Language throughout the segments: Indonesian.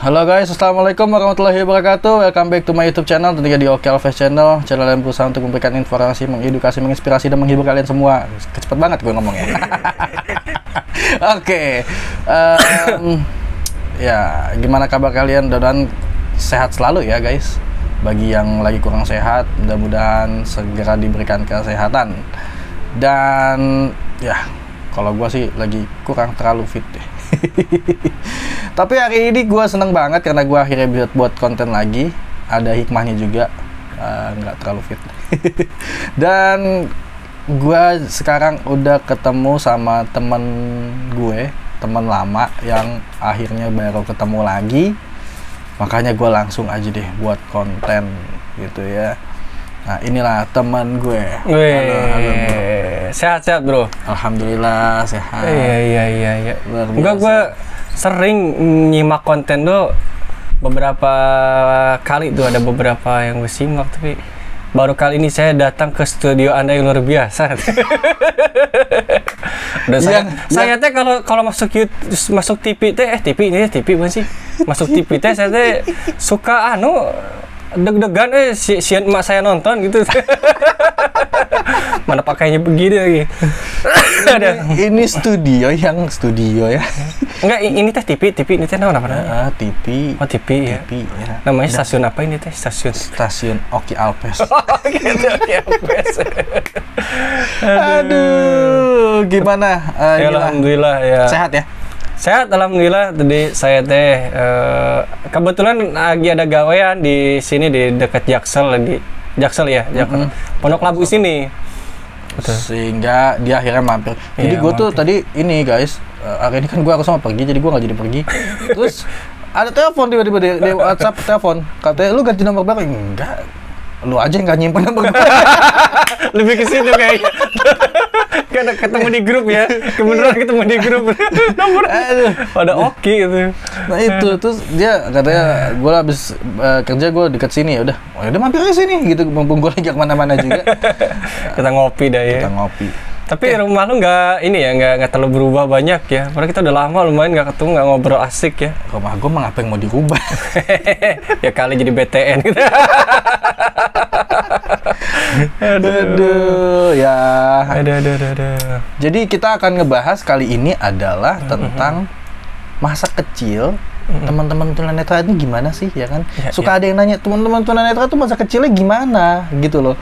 Halo guys, assalamualaikum warahmatullahi wabarakatuh. Welcome back to my YouTube channel, tentunya di Oke Alves Channel. Channel yang berusaha untuk memberikan informasi, mengedukasi, menginspirasi, dan menghibur kalian semua. Cepet banget gue ngomongnya. Oke, ya gimana kabar kalian? Mudah-mudahan sehat selalu ya guys. Bagi yang lagi kurang sehat, mudah-mudahan segera diberikan kesehatan. Dan ya, kalau gue sih lagi kurang terlalu fit deh. Tapi hari ini gue seneng banget karena gue akhirnya bisa buat konten lagi. Ada hikmahnya juga, nggak terlalu fit. Dan gue sekarang udah ketemu sama temen gue, temen lama yang akhirnya baru ketemu lagi. Makanya gue langsung aja deh buat konten gitu ya. Nah inilah teman gue. Halo bro. Sehat-sehat bro. Alhamdulillah sehat. Iya. Enggak, gue sering nyimak konten tuh beberapa kali tuh, ada beberapa yang gue simak, tapi baru kali ini saya datang ke studio Anda yang luar biasa. Saya teh kalau masuk TV teh TV bukan sih? Masuk TV teh saya teh suka deg-degan sian emak saya nonton gitu. Mana pakainya begini lagi. Ini studio ya. Enggak, ini teh TV ini teh apa? TV. Oh, TV ya. Namanya stasiun apa ini teh? Stasiun Oke Alves. Oke Alves. Aduh, gimana? Alhamdulillah ya. Sehat ya? Sehat, alhamdulillah. Tadi saya teh kebetulan lagi ada gawean di sini di dekat Jaksel ya, Pondok Labu sini. Betul. Sehingga dia akhirnya mampir. Jadi gue tuh tadi ini guys, hari ini kan gue harus sama pergi, jadi gue nggak jadi pergi. Terus ada telepon tiba-tiba di WhatsApp telepon, katanya lu ganti nomor baru. Enggak, lu aja yang nggak nyimpen nomor baru. Lebih ke situ kayaknya. Kan ketemu di grup ya, kebenaran ketemu di grup. Nomor pada oke gitu. Nah itu terus dia katanya gue habis kerja gue dekat sini, ya udah mampir ke sini gitu, mumpung gue lagi kemana-mana juga. Kita ngopi dah ya. Kita ngopi. Tapi rumah lu nggak terlalu berubah banyak ya. Padahal kita udah lama lumayan nggak ketemu, nggak ngobrol asik ya. Rumah gue mah apa yang mau dirubah? Ya kali jadi BTN gitu. Aduh, ya. Aduh. Jadi kita akan ngebahas kali ini adalah tentang masa kecil teman-teman tunanetra itu gimana sih, ya kan? Suka ada yang nanya, teman-teman tunanetra itu masa kecilnya gimana gitu loh.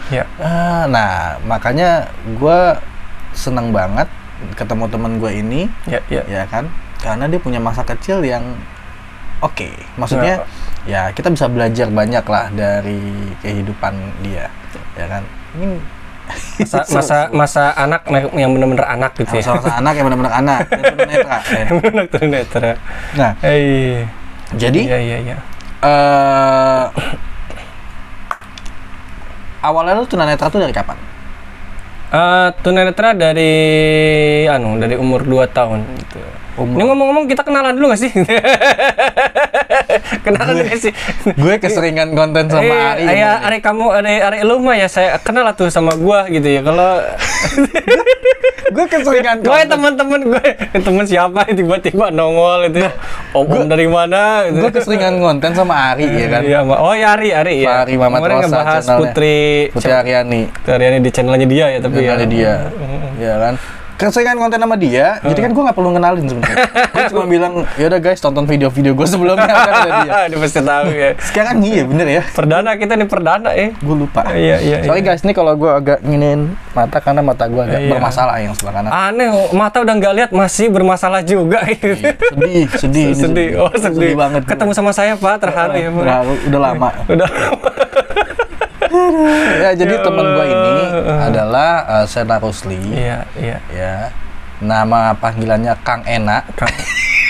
Nah, makanya gue seneng banget ketemu teman gue ini, ya kan? Karena dia punya masa kecil yang oke. Maksudnya ya kita bisa belajar banyak lah dari kehidupan dia, ya kan? Ini masa anak yang benar-benar anak gitu ya. Masa anak yang benar-benar anak, yang tunanetra. Nah, jadi awalnya lu tunanetra tuh dari kapan? Tunanetra dari umur 2 tahun gitu. Ini ngomong-ngomong kita kenalan dulu gak sih? Kenalan gak sih? Gue keseringan konten sama Ari. Ari lu mah ya saya kenal lah tuh sama gua gitu ya. Kalau gue keseringan gue teman-teman gue, teman siapa tiba-tiba nongol itu. Om dari mana gitu. Gue keseringan konten sama Ari ya kan. Iya, Ari ya. Ari Mamat Rosa ngebahas Putri Aryani. Di channelnya dia ya, tapi channelnya dia. Ya kan. Keseringan konten sama dia, jadi kan gue nggak perlu kenalin sebenarnya. Gue cuma bilang, yaudah guys, tonton video-video gue sebelumnya. Kan ada dia. Dia pasti tahu ya. Sekarang iya bener ya. Perdana kita nih perdana ya. Gue lupa. Iya. Sorry guys, ini kalau gue agak nginin mata karena mata gue agak bermasalah yang sebelah kanan. Aneh, mata udah nggak lihat masih bermasalah juga. Sedih. Oh sedih banget. Ketemu sama saya Pak, terharu ya Pak. Terharu, udah lama. Ya jadi teman gue ini adalah Sena Rusli. Iya. Ya. Nama panggilannya Kang Ena.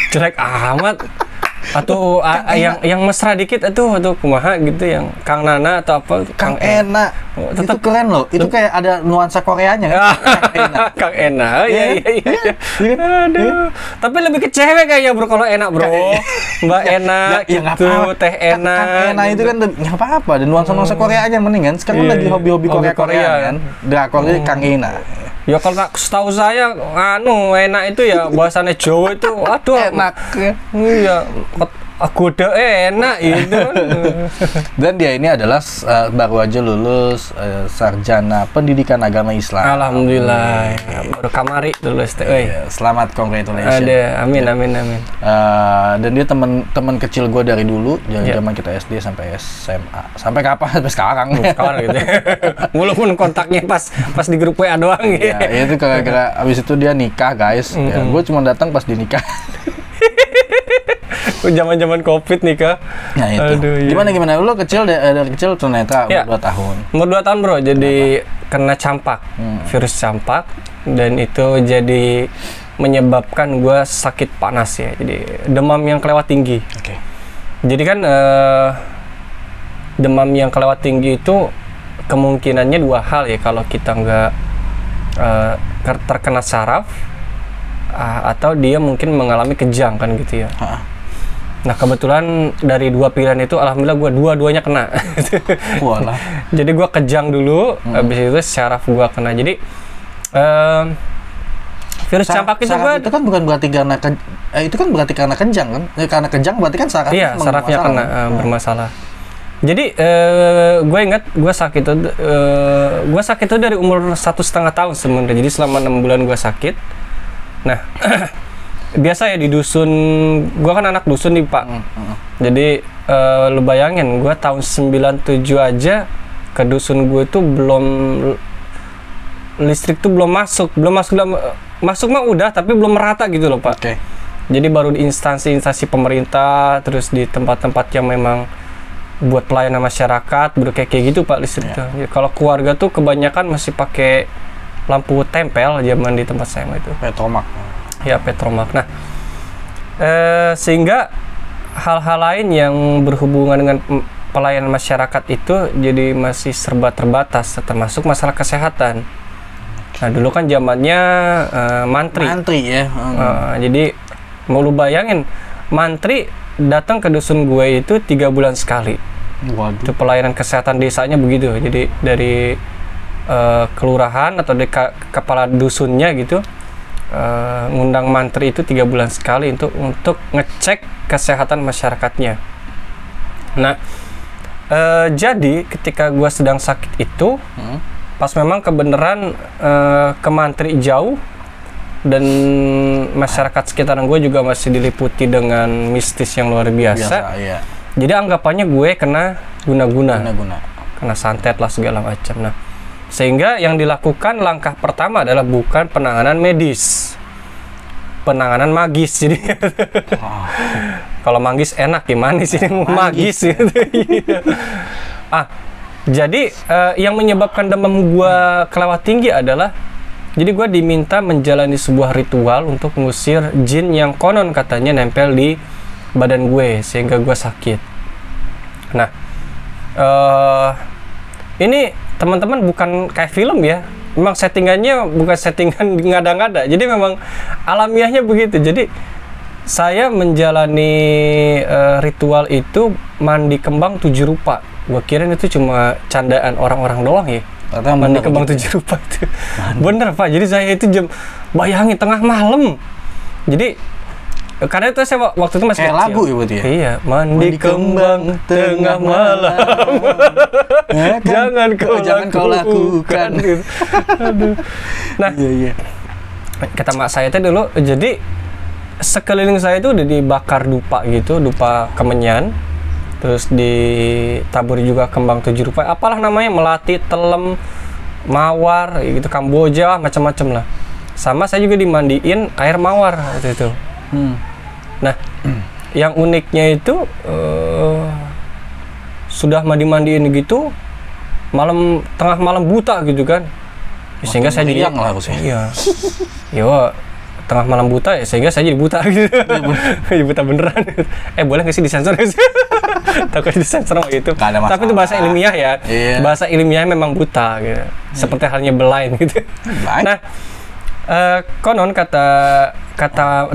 Jelek amat. Atau yang mesra dikit atau kumaha gitu, yang Kang Nana atau apa? Kang Ena. Tetap itu keren loh. Itu kayak ada nuansa Koreanya kan. Kang Ena. Iya. Aduh. Tapi lebih ke cewek kayaknya bro kalau Ena bro. Mbak Ena gitu, Teh Ena. Kang Ena itu kan nggak apa-apa. Dan nuansa Koreanya mending kan. Sekarang lagi hobi-hobi Korea kan. Drakornya Kang Ena. Ya kalau setahu saya enak itu ya bahasannya Jawa itu aduh enak ya. Iya aku udah enak itu. Dan dia ini adalah baru aja lulus sarjana pendidikan agama Islam. Alhamdulillah. Baru kamari lulus teh. Selamat, congratulations. Ada, amin. Dan dia teman kecil gue dari dulu, zaman kita SD sampai SMA. Sampai kapan? Sampai sekarang. Sekarang gitu. Walaupun kontaknya pas di grup WA doang gitu. Ya, itu gara-gara abis itu dia nikah, guys. Ya, gue cuma datang pas dinikah. Zaman-zaman Covid nikah. Nah itu. Aduh, iya. Gimana lu kecil dari kecil tunanetra umur 2 tahun. Umur 2 tahun, Bro. Jadi kena campak. Virus campak, dan itu jadi menyebabkan gue sakit panas ya. Jadi demam yang kelewat tinggi. Oke. Jadi kan demam yang kelewat tinggi itu kemungkinannya 2 hal ya, kalau kita nggak terkena saraf atau dia mungkin mengalami kejang kan gitu ya. Nah kebetulan dari 2 pilihan itu alhamdulillah gue dua-duanya kena. Walah. Jadi gue kejang dulu, habis itu saraf gue kena. Jadi virus campak itu itu kan bukan berarti karena itu kan berarti karena kejang kan? Karena kejang berarti kan saraf. Iya, sarafnya kena bermasalah. Jadi gue ingat gue sakit itu dari umur 1,5 tahun sebenarnya. Jadi selama 6 bulan gue sakit. Nah biasa ya di dusun, gue kan anak dusun nih Pak. Jadi lu bayangin, gue tahun 97 aja ke dusun gue itu belum, listrik tuh belum masuk mah udah, tapi belum merata gitu loh Pak. Okay. Jadi baru di instansi pemerintah, terus di tempat-tempat yang memang buat pelayanan masyarakat, baru kayak gitu Pak listrik tuh. Ya, kalau keluarga tuh kebanyakan masih pakai lampu tempel zaman di tempat saya itu. Petromak. Ya, Petromak. Nah, sehingga hal-hal lain yang berhubungan dengan pelayanan masyarakat itu jadi masih serba terbatas, termasuk masalah kesehatan. Nah, dulu kan zamannya mantri. Mantri ya. Jadi mau lu bayangin, mantri datang ke dusun gue itu 3 bulan sekali. Waduh. Itu pelayanan kesehatan desanya begitu. Jadi dari kelurahan atau dari kepala dusunnya gitu, ngundang mantri itu 3 bulan sekali untuk ngecek kesehatan masyarakatnya. Nah, jadi ketika gue sedang sakit itu, pas memang kebenaran ke mantri jauh dan masyarakat sekitaran gue juga masih diliputi dengan mistis yang luar biasa. Iya. Jadi anggapannya gue kena guna-guna, kena santet lah segala macam. Nah, sehingga yang dilakukan langkah pertama adalah bukan penanganan medis, penanganan magis. Jadi kalau manggis enak, gimana sih magis gitu. Jadi yang menyebabkan demam gua kelewat tinggi adalah, jadi gua diminta menjalani sebuah ritual untuk mengusir jin yang konon katanya nempel di badan gue sehingga gua sakit. Nah, ini teman-teman bukan kayak film ya, memang settingannya bukan settingan ngada-ngada, jadi memang alamiahnya begitu. Jadi saya menjalani ritual itu mandi kembang 7 rupa. Gua kirain itu cuma candaan orang-orang doang ya. Mandi kembang 7 rupa itu. Bener Pak, jadi saya itu bayangin tengah malam. Jadi karena itu saya waktu itu masih kayak kecil. lagu ya berarti ya? Iya, mandi kembang tengah malam. Jangan kau lakukan. Aduh. Nah, iya. Kata mak saya itu dulu, jadi sekeliling saya itu udah dibakar dupa gitu, dupa kemenyan. Terus ditaburi juga kembang 7 rupa, apalah namanya, melati, telem, mawar, gitu, kamboja, macam-macam lah. Sama saya juga dimandiin air mawar waktu itu. Nah, yang uniknya itu sudah mandi-mandiin gitu, tengah malam buta gitu kan, sehingga saya jadi tengah malam buta ya, sehingga saya jadi buta gitu. Jadi buta beneran. Boleh nggak sih disensor? Takut disensor gitu. Tapi itu bahasa ilmiah ya. Iya. Bahasa ilmiah memang buta gitu. Seperti halnya blind gitu. Nah, konon kata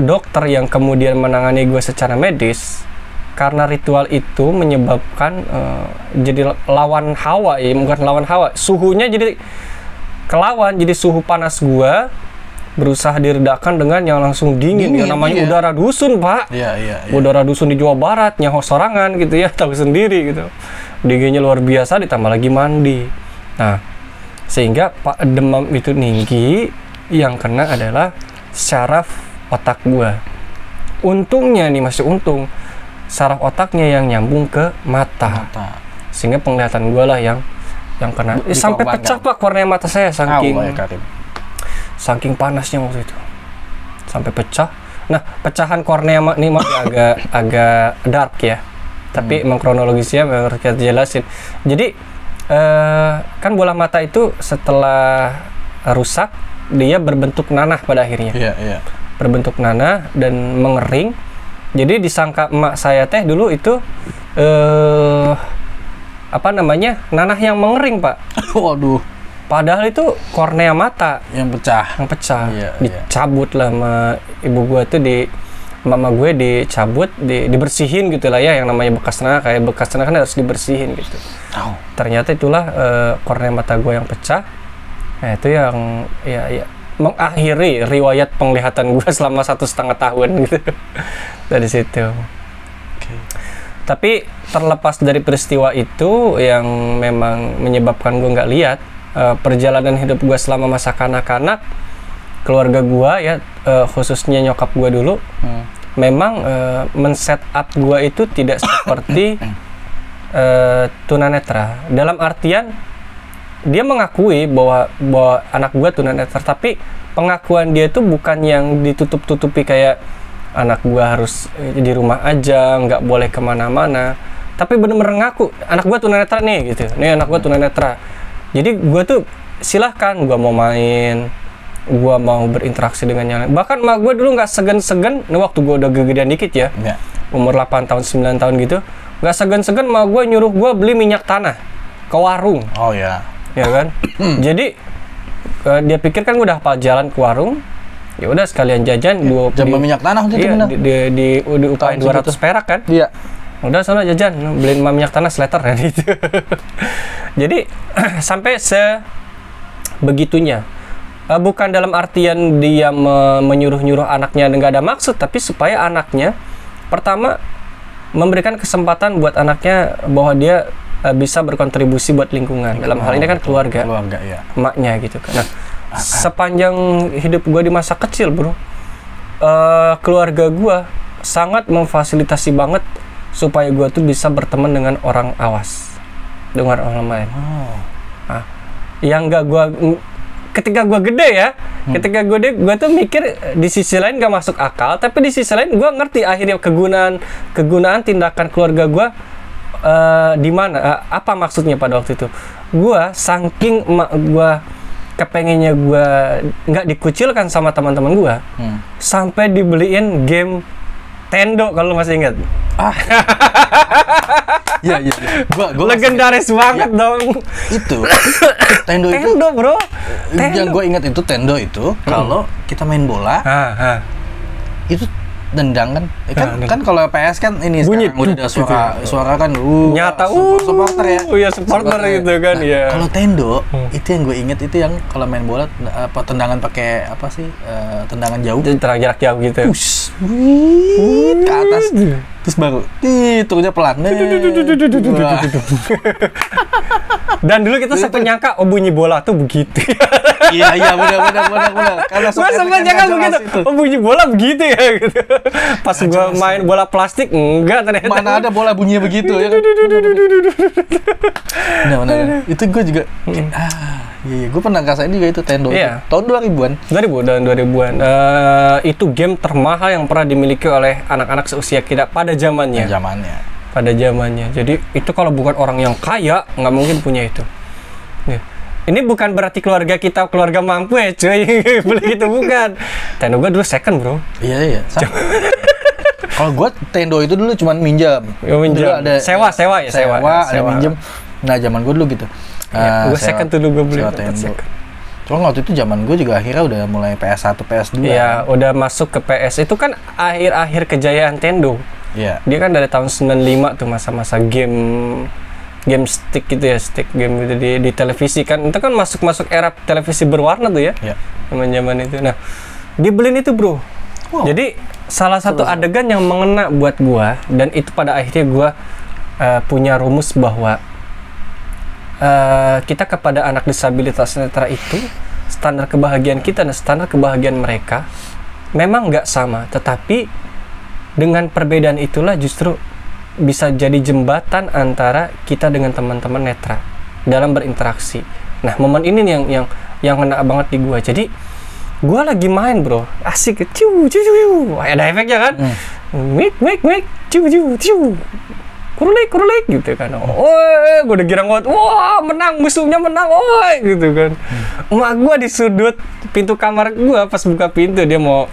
dokter yang kemudian menangani gue secara medis, karena ritual itu menyebabkan jadi lawan hawa ya, bukan lawan hawa, suhunya jadi kelawan, jadi suhu panas gue berusaha diredakan dengan yang langsung dingin yang namanya udara dusun, Pak. Iya. Udara dusun di Jawa Barat, nyaho sorangan gitu ya, tahu sendiri gitu. Dinginnya luar biasa, ditambah lagi mandi. Nah, sehingga Pak demam itu tinggi, yang kena adalah syaraf otak gua. Untungnya nih, masih untung, saraf otaknya yang nyambung ke mata. Sehingga penglihatan gua lah yang kena. Sampai pecah, Pak, kornea mata saya saking panasnya waktu itu. Sampai pecah. Nah, pecahan kornea ini masih agak dark ya. Tapi emang kronologisnya harus kita jelasin. Jadi kan bola mata itu setelah rusak dia berbentuk nanah pada akhirnya. Iya. Berbentuk nanah dan mengering. Jadi disangka emak saya teh dulu itu nanah yang mengering, Pak. Waduh. Padahal itu kornea mata yang pecah. Iya. Dicabut lah sama ibu gua tuh mama gue dicabut, dibersihin gitu lah ya, yang namanya bekas nanah kan harus dibersihin gitu. Ternyata itulah kornea mata gue yang pecah. Nah, itu yang ya mengakhiri riwayat penglihatan gue selama 1,5 tahun gitu. Dari situ. Tapi terlepas dari peristiwa itu yang memang menyebabkan gue nggak lihat, perjalanan hidup gue selama masa kanak-kanak, keluarga gue ya, khususnya nyokap gue dulu, memang men-set up gue itu tidak seperti tunanetra. Dalam artian dia mengakui bahwa anak gue tunanetra, tapi pengakuan dia itu bukan yang ditutup-tutupi kayak anak gue harus di rumah aja, nggak boleh kemana-mana, tapi bener-bener ngaku anak gue tunanetra nih gitu. Nih anak gue tunanetra. Jadi gue tuh silahkan, gue mau main, gue mau berinteraksi dengan yang lain. Bahkan mak gue dulu nggak segan-segan, waktu gue udah gedean dikit ya, umur 8 tahun 9 tahun gitu, nggak segan-segan mak gue nyuruh gue beli minyak tanah ke warung. Oh ya. Ya kan. Jadi dia pikir kan gue udah hafal jalan ke warung, ya udah sekalian jajan. Jaman minyak tanah gitu. Iya, di upahin 200 perak kan. Iya. Udah sana jajan, beliin minyak tanah seliter kan gitu. Jadi sampai sebegitunya. Bukan dalam artian dia menyuruh-nyuruh anaknya nggak ada maksud, tapi supaya anaknya pertama memberikan kesempatan buat anaknya bahwa dia bisa berkontribusi buat lingkungan. Dalam hal ini kan keluarga ya. Emaknya gitu kan. Nah, sepanjang hidup gue di masa kecil, bro, keluarga gue sangat memfasilitasi banget supaya gue tuh bisa berteman dengan orang awas, dengan orang lain. Nah, yang nggak gue ketika gue gede ya, ketika gue tuh mikir di sisi lain gak masuk akal, tapi di sisi lain gue ngerti akhirnya kegunaan tindakan keluarga gue di mana, apa maksudnya pada waktu itu. Gue saking emak gue kepengennya gue nggak dikucilkan sama teman-teman gue, sampai dibeliin game Tendo, kalau masih ingat. Iya. Gua legendaris banget dong. Itu Tendo bro. Yang gue ingat itu Tendo itu kalau kita main bola, itu dendang kan kalau PS kan ini bunyi udah ada suara kan nyata supporter ya. Iya, supporter gitu kan. Nah, ya. Kalau Tendo itu yang gue inget itu yang kalau main bola tendangan pakai apa sih, tendangan jauh, jarak jauh gitu. Ke atas terus baru turunnya pelan. Dan dulu kita sempat nyangka bunyi bola tuh begitu. Iya benar. Karena gue sempat nyangka begitu. Bunyi bola begitu ya gitu. Pas gue main bola plastik enggak, ternyata. Mana ada bola bunyinya begitu ya kan. Benar. Itu gue juga iya, gue pernah ngerasain juga itu Tendo. Iya. Tahun 2000-an. 2000-an. Itu game termahal yang pernah dimiliki oleh anak-anak seusia kita pada zamannya. Pada zamannya. Jadi itu kalau bukan orang yang kaya nggak mungkin punya itu. Nih. Ini bukan berarti keluarga kita keluarga mampu ya cuy. Beli gitu bukan. Tendo gue dulu second, bro. Iya. Kalau gue Tendo itu dulu cuma minjam. Dulu ada sewa ada minjem. Nah, zaman gue dulu gitu. Gue second tuh dulu gue beli Tendo. Cuma waktu itu zaman gue juga akhirnya udah mulai PS1, PS2. Iya, udah masuk ke PS. Itu kan akhir-akhir kejayaan Tendo. Iya. Dia kan dari tahun 95 tuh masa-masa game stick gitu ya, stick game gitu di televisi kan. Itu kan masuk era televisi berwarna tuh ya. Iya. zaman itu. Nah, dibeliin itu bro. Jadi salah satu adegan yang mengena buat gua, dan itu pada akhirnya gua punya rumus bahwa kita kepada anak disabilitas netra itu, standar kebahagiaan kita dan standar kebahagiaan mereka memang nggak sama, tetapi dengan perbedaan itulah justru bisa jadi jembatan antara kita dengan teman-teman netra dalam berinteraksi. Nah, momen ini nih yang kena banget di gua. Jadi gua lagi main bro, asik, ciu ciu ciu, ada efeknya kan, mik ciu ciu ciu, kurulik gitu kan. Gue udah girang banget, wah menang, musuhnya menang, gitu kan. Emak gue di sudut pintu kamar gue pas buka pintu, dia mau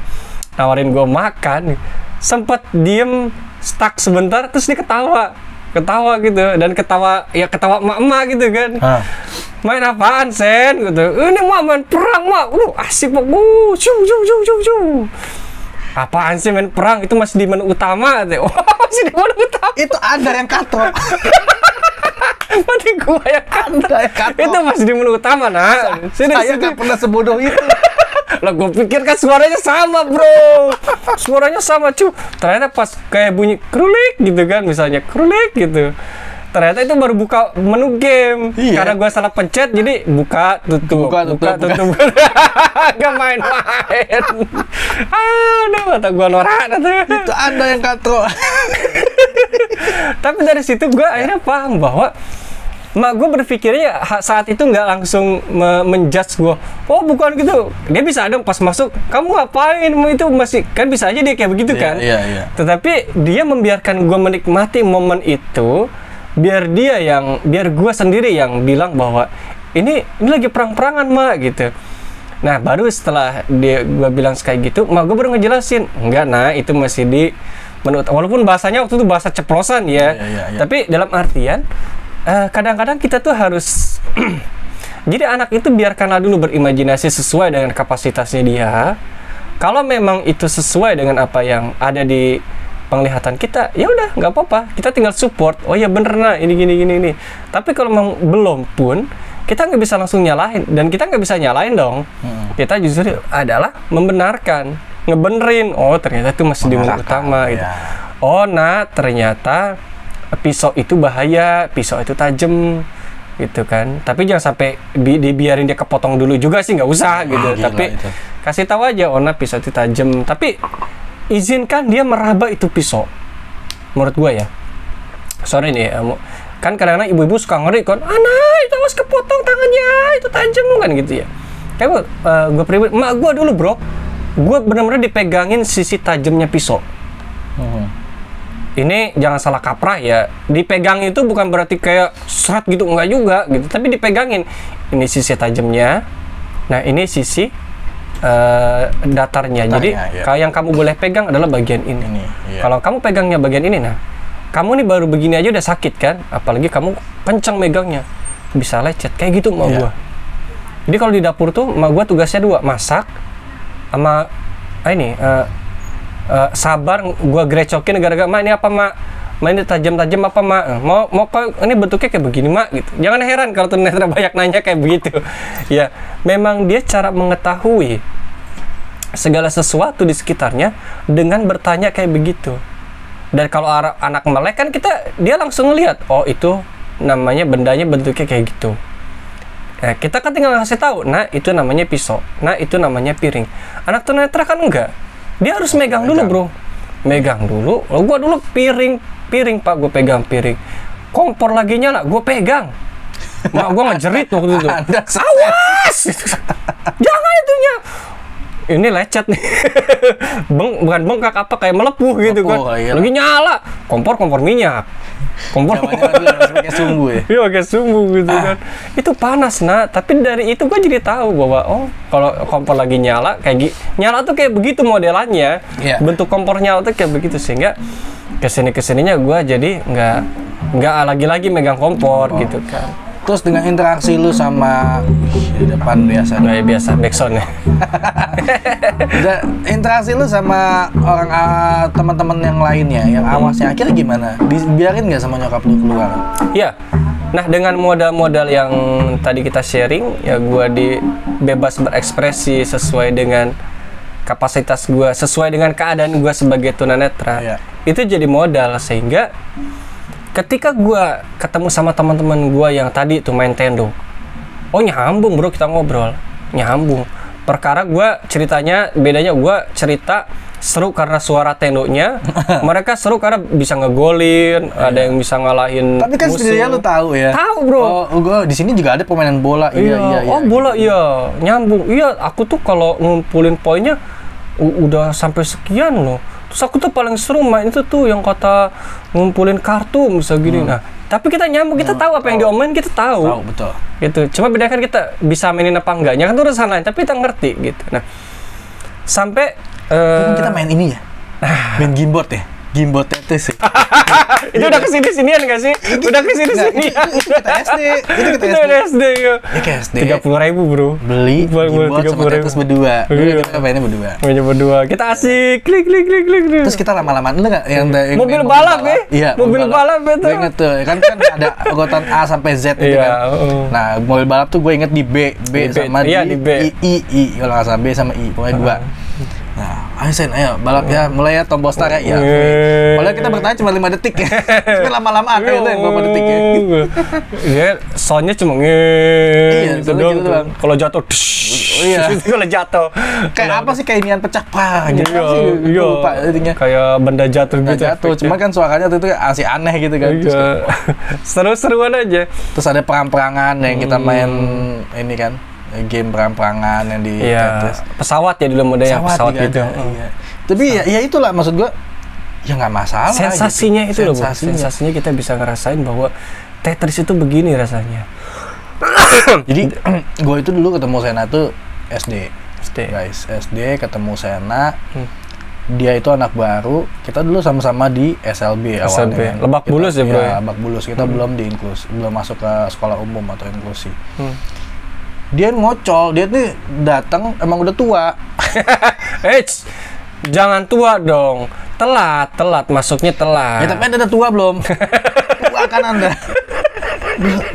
nawarin gue makan, sempet diem stuck sebentar, terus dia ketawa gitu, dan ketawa emak-emak gitu kan. Main apaan Sen gitu, ini mah main perang mah, asik mak, ciu. Apaan sih main perang, itu masih di menu utama deh. Masih di menu utama. Itu Anda yang katro. Mati gua yang katro. Itu masih di menu utama, nah. Saya nggak pernah sebodoh itu. Lah gua pikir kan suaranya sama, bro. Suaranya sama, cu. Ternyata pas kayak bunyi kerulik gitu kan, misalnya kerulik gitu. Ternyata itu baru buka menu game. Iya. Karena gue salah pencet, jadi buka tutup. Gak main-main. Aduh, mata gue norak. Itu Anda yang katro. Tapi dari situ gue akhirnya paham bahwa mak gue berpikirnya saat itu nggak langsung menjudge gue. Oh bukan gitu. Dia bisa dong pas masuk, kamu ngapain? Itu masih kan bisa aja dia kayak begitu kan. Iya. Tetapi dia membiarkan gue menikmati momen itu. Biar gue sendiri yang bilang bahwa ini lagi perang-perangan mak gitu. Nah baru setelah gue bilang kayak gitu, mak gue baru ngejelasin, enggak nah itu masih di menurut, walaupun bahasanya waktu itu bahasa ceplosan ya. Tapi dalam artian kadang-kadang kita tuh harus jadi anak itu biarkanlah dulu berimajinasi sesuai dengan kapasitasnya dia. Kalau memang itu sesuai dengan apa yang ada di penglihatan kita, ya udah nggak apa-apa, kita tinggal support. Oh ya bener nah ini gini. Tapi kalau memang belum pun, kita nggak bisa langsung nyalahin, dan kita nggak bisa nyalahin dong. Kita justru adalah membenarkan, ngebenerin. Oh ternyata itu masih di menu utama gitu. Oh nah ternyata pisau itu bahaya, pisau itu tajam gitu kan. Tapi jangan sampai dibiarin dia kepotong dulu juga sih, nggak usah gitu. Tapi itu kasih tahu aja, oh nah pisau itu tajam, tapi izinkan dia meraba itu pisau. Menurut gue ya, sorry nih, kan kadang-kadang ibu-ibu suka ngeri kan, anak itu harus kepotong tangannya, itu tajam kan gitu ya. Kayak gue pribadi, emak gue dulu bro, gue benar-benar dipegangin sisi tajamnya pisau. Ini jangan salah kaprah ya, dipegang itu bukan berarti kayak serat gitu, enggak juga gitu, tapi dipegangin. Ini sisi tajamnya, nah ini sisi datarnya. Jadi kalau yang kamu boleh pegang adalah bagian ini. Kalau kamu pegangnya bagian ini, nah kamu nih baru begini aja udah sakit kan, apalagi kamu kencang megangnya, bisa lecet kayak gitu emak gua. Jadi kalau di dapur tuh emak gua tugasnya dua, masak sama ini sabar gua grecokin gara-gara mak ini apa mak, ini tajam-tajam apa mak, mau kok ini bentuknya kayak begini mak gitu. Jangan heran kalau tunanetra banyak nanya kayak begitu. Ya memang dia cara mengetahui segala sesuatu di sekitarnya dengan bertanya kayak begitu. Dan kalau anak melek kan dia langsung ngelihat, oh itu namanya bendanya bentuknya kayak gitu. Nah, kita kan tinggal ngasih tahu, nah itu namanya pisau, nah itu namanya piring. Anak tunanetra kan enggak, dia harus megang dulu bro, megang dulu. Oh, gua dulu piring pak, gue pegang piring. Kompor lagi nyala, gue pegang. Mak gue ngejerit waktu itu. Awas! Jangan itunya. Ini lecet nih. Bukan bengkak apa, kayak melepuh gitu kan. Lagi nyala. Kompor minyak. Kompor pakai sumbu ya. Iya pakai sumbu gitu kan. Itu panas nah. Tapi dari itu gue jadi tahu bahwa oh kalau kompor lagi nyala nyala tuh kayak begitu modelannya. Bentuk kompor nyala tuh kayak begitu, sehingga kesininya gue jadi nggak lagi megang kompor gitu kan. Terus dengan interaksi lu sama di depan biasa backsound ya. Interaksi lu sama orang teman-teman yang lainnya yang awasnya akhirnya gimana? Dibiarin nggak sama nyokap lu keluar? Iya. Nah, dengan modal-modal yang tadi kita sharing, ya gue bebas berekspresi sesuai dengan kapasitas gue, sesuai dengan keadaan gue sebagai tunanetra. Iya. Itu jadi modal, sehingga ketika gue ketemu sama teman-teman gue yang tadi tuh main tendo, oh nyambung bro, kita ngobrol, nyambung. Perkara gue ceritanya, bedanya gue cerita seru karena suara tendonya, mereka seru karena bisa ngegolin, ada yang bisa ngalahin. Tapi kan sebenarnya lu tahu ya. Tahu bro. Oh, gua di sini juga ada permainan bola. Iya. Oh bola iya, nyambung. Iya, aku tuh kalau ngumpulin poinnya udah sampai sekian loh. Terus aku tuh paling seru main itu tuh yang kata ngumpulin kartu bisa gini. Nah, tapi kita nyambung, kita tahu apa yang diomongin, kita tahu. Tahu betul. Gitu. Cuma bedanya kan kita bisa mainin apa enggaknya kan itu urusan lain, tapi kita ngerti gitu. Nah, sampai kita main ini ya. Main gamebot ya. Gamebot Tetris sih. Itu udah kesini-sinian gak sih? Udah kesini-sinian. Kita SD. Itu kita SD. Itu SD ya. Ya ke SD. 30.000 bro. Beli gamebot sama Tetris berdua. Dulu kita mainnya berdua. Mainnya berdua. Kita asik. Klik. Terus kita lama-lama lu nggak yang mobil balap ya? Iya. Mobil balap itu. Gue inget tuh. Kan ada urutan A sampai Z gitu kan. Nah mobil balap tuh gue inget di B sama di I. Kalau nggak salah B sama I. Pokoknya dua. Nah, ayo balap ya, mulai ya tombol start ya. Padahal kita bertahan cuma 5 detik ya. Tapi lama-lama akhirnya itu yang 5 detik ya. Iya, soundnya cuma gitu doang. Kalau jatuh, iya. Kalau jatuh. Kayak apa sih, kayak inian pecah gitu sih. Iya. Lupa intinya. Kayak benda jatuh gitu. Jatuh, cuma kan suaranya tuh asli aneh gitu kan. Seru-seruan aja. Terus ada perang-perangan yang kita main ini kan. Game perang-perangan yang di Tetris. Pesawat ya dulu modenya pesawat gitu. Iya. Tapi ya itulah maksud gua, ya nggak masalah. Sensasinya gitu. itu loh, sensasinya kita bisa ngerasain bahwa Tetris itu begini rasanya. Jadi gua itu dulu ketemu Sena tuh SD. Guys, SD ketemu Sena. Dia itu anak baru. Kita dulu sama-sama di SLB awalnya. Lebak Bulus ya bro. Ya, Lebak Bulus. Kita belum di inklusi, belum masuk ke sekolah umum atau inklusi. Dia ngocol, dia nih datang emang udah tua. Jangan tua dong. Telat masuknya telat. Ya tapi Anda udah tua belum? Tua kan Anda.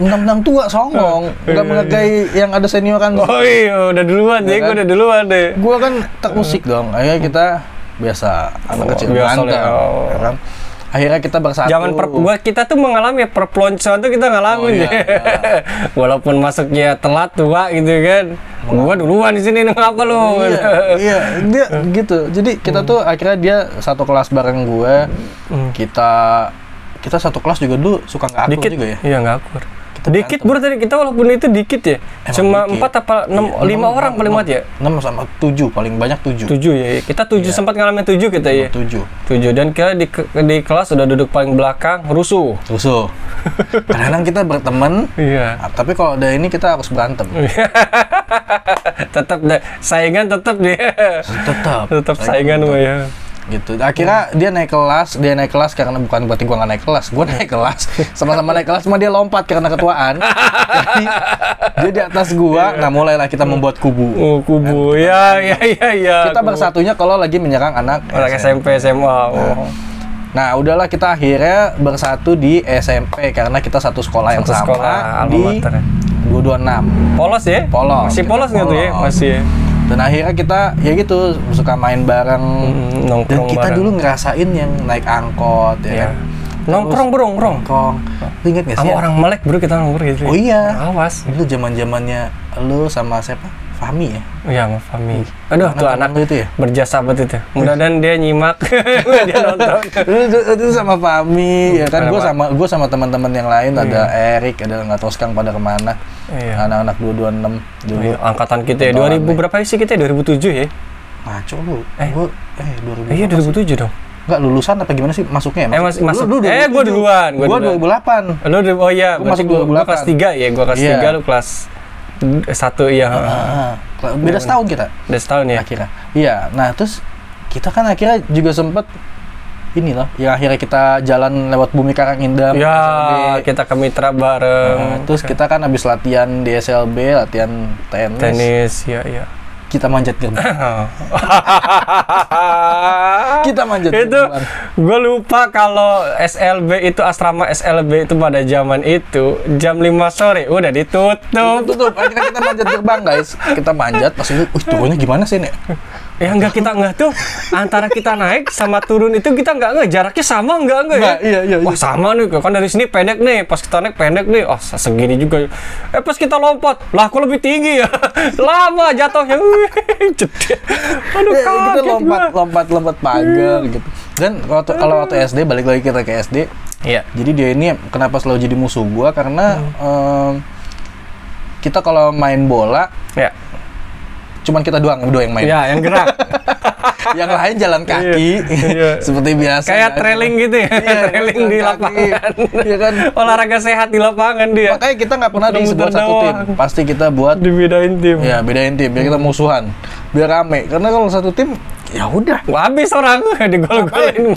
Mentang-mentang tua songong, nggak menghargai yang ada senior kan. Oh iya, udah duluan deh, gue udah duluan deh. Gue kan terusik dong. Akhirnya kita biasa anak kecil berantem, ya kan? Akhirnya kita bersatu. Buat kita tuh mengalami perpeloncoan tuh kita ngalamin walaupun masuknya telat tua gitu kan. Gua duluan di sini ngapa lu? Iya, dia gitu. Jadi kita tuh akhirnya dia satu kelas bareng gue. Kita satu kelas juga dulu suka nggak akur juga ya. Iya nggak akur. Dikit bro tadi kita walaupun itu dikit ya. Cuma 4 apa 5 orang paling banget ya. 6 sama 7 paling banyak 7. 7 ya. Kita 7 sempat ngalamin 7 kita ya. 7 dan kita di kelas udah duduk paling belakang rusuh. Kadang-kadang kita berteman. Iya. Tapi kalau ada ini kita harus berantem. Tetap saingan tetap dia. Tetap saingan mah ya. Gitu. Akhirnya dia naik kelas karena bukan berarti gua nggak naik kelas, gua naik kelas, sama-sama naik kelas, cuma dia lompat karena ketuaan. Jadi dia di atas gua, nah mulailah kita membuat kubu. Kubu, ya. Kita bersatunya kalau lagi menyerang anak SMP, SMA. Nah, udahlah kita akhirnya bersatu di SMP karena kita satu sekolah yang sama di 226. Polos ya? Masih polos nggak tuh ya? Masih. Dan akhirnya kita ya gitu suka main bareng, dan kita dulu ngerasain yang naik angkot ya kan. Nongkrong. Ingat nggak sih? Sama orang Melek bro kita nongkrong gitu. Oh iya. Awas. Dulu zamannya lu sama siapa? Fahmi ya? Iya sama Fahmi. Aduh tuh anak itu ya? Berjasa banget itu. Mudah-mudahan dia nyimak, dia nonton. Itu sama Fahmi ya kan. Gue sama teman-teman yang lain ada Erik, ada nggak tahu sekarang pada kemana. Anak-anak 226 dulu. Angkatan kita ya 2000 berapa sih kita? 2007 ya? Ngaco lu. Gue 2000. Iya 2007 dong. Enggak, lulusan apa gimana sih masuknya ya? Masuk. Gue duluan. Gue 2008. Oh iya, gue masuk 2008. Gue kelas 3 ya, gue kelas 3, lu kelas 1 ya. Beda setahun kita. Beda setahun ya? Akhirnya. Iya, nah terus kita kan akhirnya juga sempet ini loh, yang akhirnya kita jalan lewat Bumi Karangindam. Ya, kita ke Mitra bareng. Terus kita kan habis latihan di SLB, latihan tenis. Ya. kita manjat gerbang. Kita manjat itu gerbang. gue lupa kalau SLB itu asrama SLB itu pada zaman itu jam 5 sore udah ditutup. Tutup. Akhirnya kita manjat gerbang, guys. Kita manjat pas itu, turunnya gimana sih, Nek? Ya kita nggak tuh antara kita naik sama turun itu kita nggak jaraknya sama nggak ya? Iya. Wah sama nih kan dari sini pendek nih, pas kita naik pendek nih, oh segini juga. Pas kita lompat, lah aku lebih tinggi ya, lama jatuhnya, jedek. Aduh Kita kaget lompat pagar gitu. Dan kalau waktu SD, balik lagi kita ke SD. Iya. Jadi dia ini kenapa selalu jadi musuh gua karena kita kalau main bola, ya. cuman kita doang yang main. Ya, yang gerak. Yang lain jalan kaki, Iya. seperti biasa. Kayak trailing gitu ya, Iya, trailing jalan di kaki. lapangan. Iya kan. Olahraga sehat di lapangan dia. Makanya kita nggak pernah di sebuah Muter-muter satu tim. doang. Pasti kita buat Dibedain tim. ya bedain tim, biar kita musuhan, biar rame. Karena kalau satu tim, ya udah. Wah, habis orang digol-golin.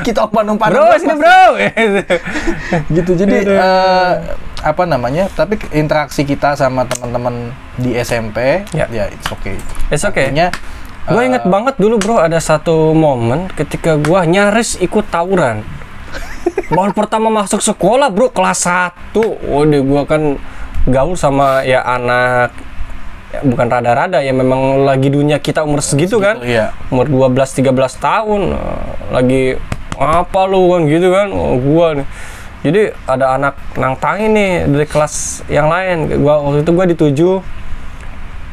Kita umpan-umpan. Bro, sini bro. Gitu. Jadi apa namanya? Tapi interaksi kita sama teman-teman di SMP, ya it's okay. It's okay. Artinya, Gue inget banget dulu bro, ada satu momen ketika gue nyaris ikut tawuran. Baru pertama masuk sekolah bro, kelas 1. Waduh, gue kan gaul sama ya anak, ya, bukan rada-rada ya, memang lagi dunia kita umur segitu kan. Iya. Umur 12-13 tahun. Lagi apa lu kan gitu kan, gua nih. Jadi ada anak nantangin nih dari kelas yang lain. Waktu itu gua dituju.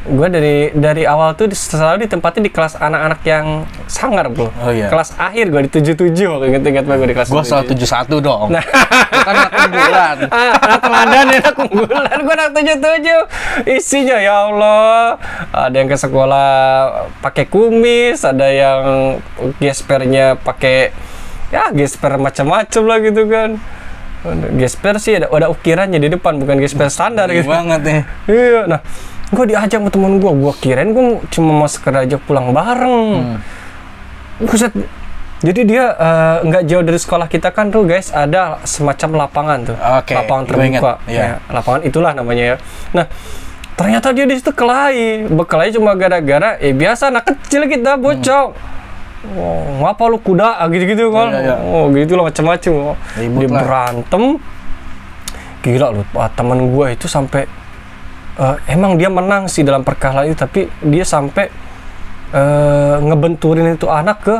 Gua dari awal tuh selalu ditempatin di kelas anak-anak yang sangar bro. Oh iya. Kelas akhir gua di 77. Ingat banget gua di kelas. Gua selalu 71 dong. Nah, Kan anak unggulan. anak teladan ya, anak unggulan. Gua anak 77. Isinya ya Allah. Ada yang ke sekolah pakai kumis, ada yang gespernya pakai ya gesper macam-macam lah gitu kan. Gesper sih ada ukirannya di depan, bukan gesper standar gitu. Banget nih. Iya, nah, gue diajak sama temen gue kirain gue cuma mau sekedar ajak pulang bareng. Buset. Jadi dia nggak jauh dari sekolah kita kan tuh guys, ada semacam lapangan tuh. Oke, Lapangan gue ingat, terbuka. iya. Ya, lapangan itulah namanya ya. Nah, ternyata dia di situ kelahi. Bekelai cuma gara-gara biasa anak kecil kita bocok. Oh, ngapa lu kuda gitu-gitu kan. Iya. Oh, gitu lah macam-macam. Ribut Dia lah. berantem. Gila lu, teman gue itu sampai emang dia menang sih dalam perkelahian itu, tapi dia sampai ngebenturin itu anak ke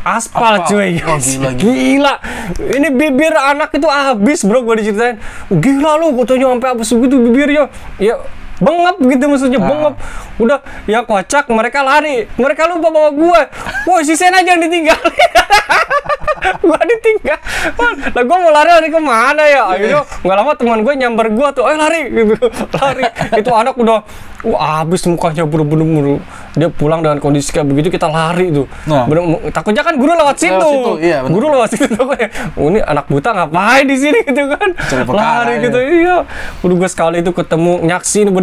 aspal cuy. Oh, gila. Gila. Ini bibir anak itu habis bro, gue diceritain. Gila lu, gue tanya sampai habis begitu bibirnya. Ya bengap gitu maksudnya, bengap. Udah yang kocak mereka lari, mereka lupa bawa gue. Woi si Sen aja yang ditinggalin. Gue ditinggal. Lah gue mau lari kemana ya? Akhirnya nggak lama teman gue nyamber gue tuh, ayo lari gitu, lari. Itu anak udah habis mukanya buru-buru. Dia pulang dengan kondisi kayak begitu, kita lari tuh. Nah. Takutnya kan guru lewat situ. Iya, bener. Guru lewat situ takutnya. Oh, ini anak buta ngapain di sini gitu kan? Lari gitu. Iya. Udah gue sekali itu ketemu